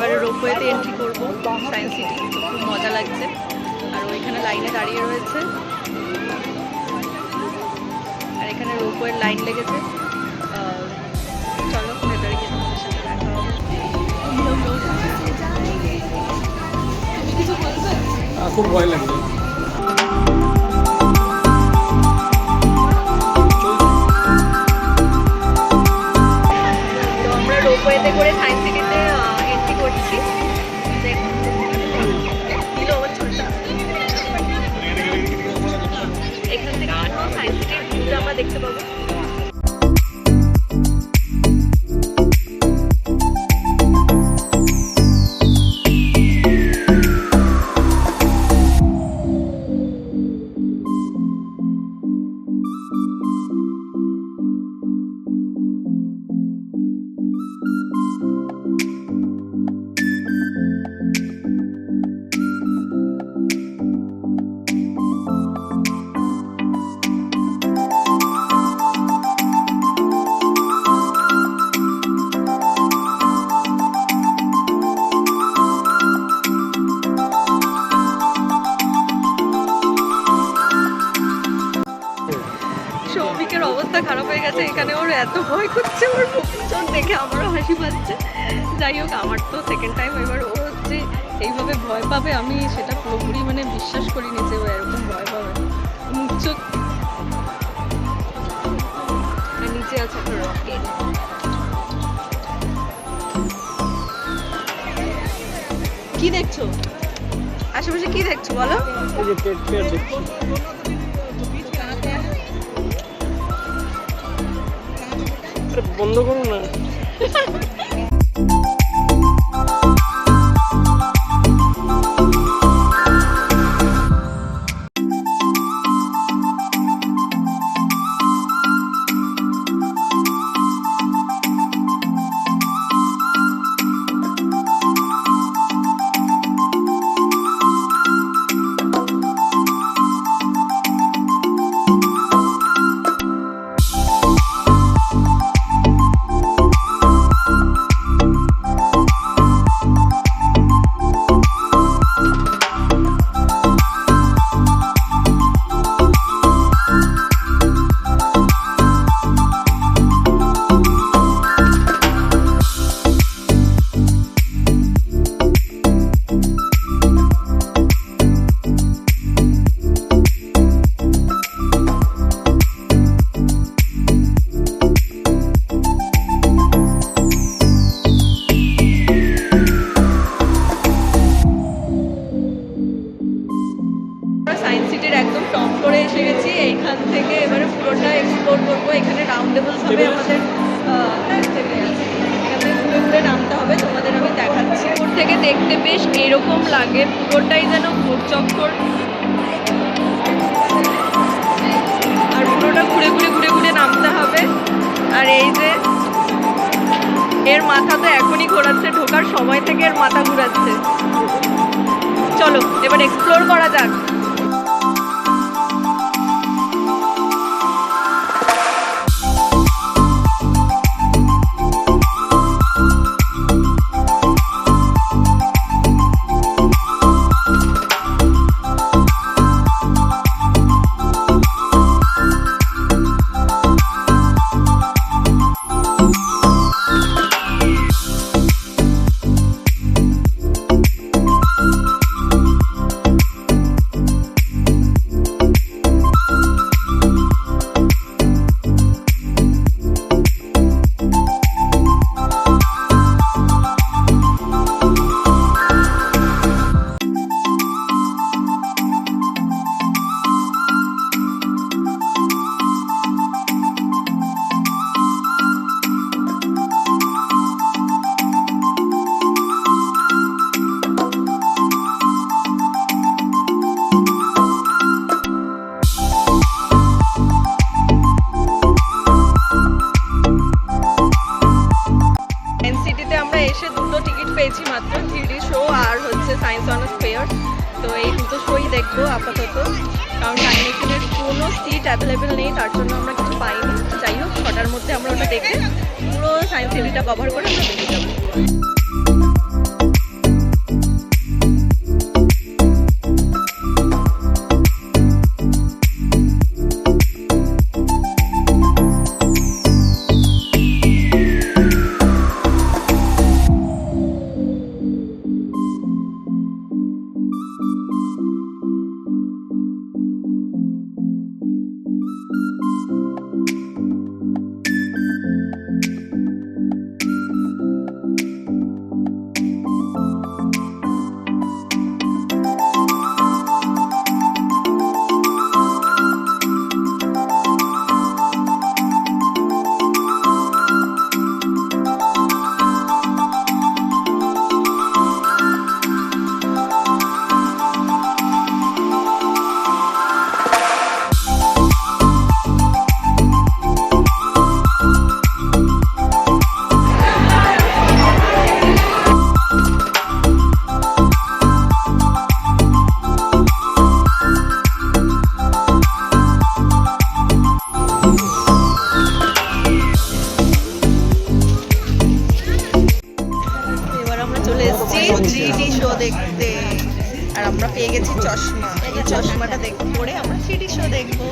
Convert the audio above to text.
এবারে রোপওয়েতে এন্ট্রি করবো science city, খুব মজা লাগছে। আর ওইখানে লাইনে দাঁড়িয়ে রয়েছে, আর এখানে রোপওয়ের লাইন লেগেছে। চলো ভেতরে গিয়ে তোমাদের সাথে দেখা হবে। খুব ভয় লাগছে। তো আমরা রোপওয়েতে করে সায়েন্স সিটিতে এন্ট্রি করছি। এখান থেকে সায়েন্স সিটির ভিউটা আমরা দেখতে পাবো। সৌভিকের অবস্থা খারাপ হয়ে গেছে, এখানে ওর এত ভয় করছে, ওর মুখচোখ দেখে আমারও হাসি পাচ্ছে। যাই হোক, আমার তো সেকেন্ড টাইম, এবার ও হচ্ছে এইভাবে ভয় পাবে আমি সেটা পুরোপুরি মানে বিশ্বাস করিনি যে ও এরকম ভয় পাবে। মুখচোখ নিচে আছে একটা রকেট। কি দেখছো আশেপাশে, কি দেখছো বলো? বন্ধ করো না। সায়েন্স সিটির একদম টপ করে এসে গেছি। এইখান থেকে এবারে পুরোটা এক্সপ্লোর করবো। এখানে রাউন্ডেবলস হবে আমাদের, এখান থেকে ঘুরে ঘুরে নামতে হবে, তোমাদের আমি দেখাচ্ছি। উপর থেকে দেখতে বেশ এরকম লাগে, পুরোটাই যেন ঘুরচক্কর, আর পুরোটা ঘুরে ঘুরে ঘুরে ঘুরে নামতে হবে। আর এই যে এর মাথা তো এখনই ঘোরাচ্ছে, ঢোকার সময় থেকে এর মাথা ঘুরাচ্ছে। চলো এবার এক্সপ্লোর করা যাক। পেয়েছি মাত্র 3D শো আর হচ্ছে সায়েন্স অনার্স ফেয়ার। তো এই দুটো শোই দেখবো আপাতত, কারণ ডাইমেশনের কোনো সিট অ্যাভেলেবেল নেই, তার জন্য আমরা কিছু পাইনি। যাই হোক 6টার মধ্যে আমরা ওটা দেখে পুরো সায়েন্স সিটিটা কভার করে আমরা বেরিয়ে যাবো। থ্রি শো দেখতে। আর আমরা পেয়ে গেছি চশমা, এই চশমাটা পরে আমরা থ্রি শো দেখবো।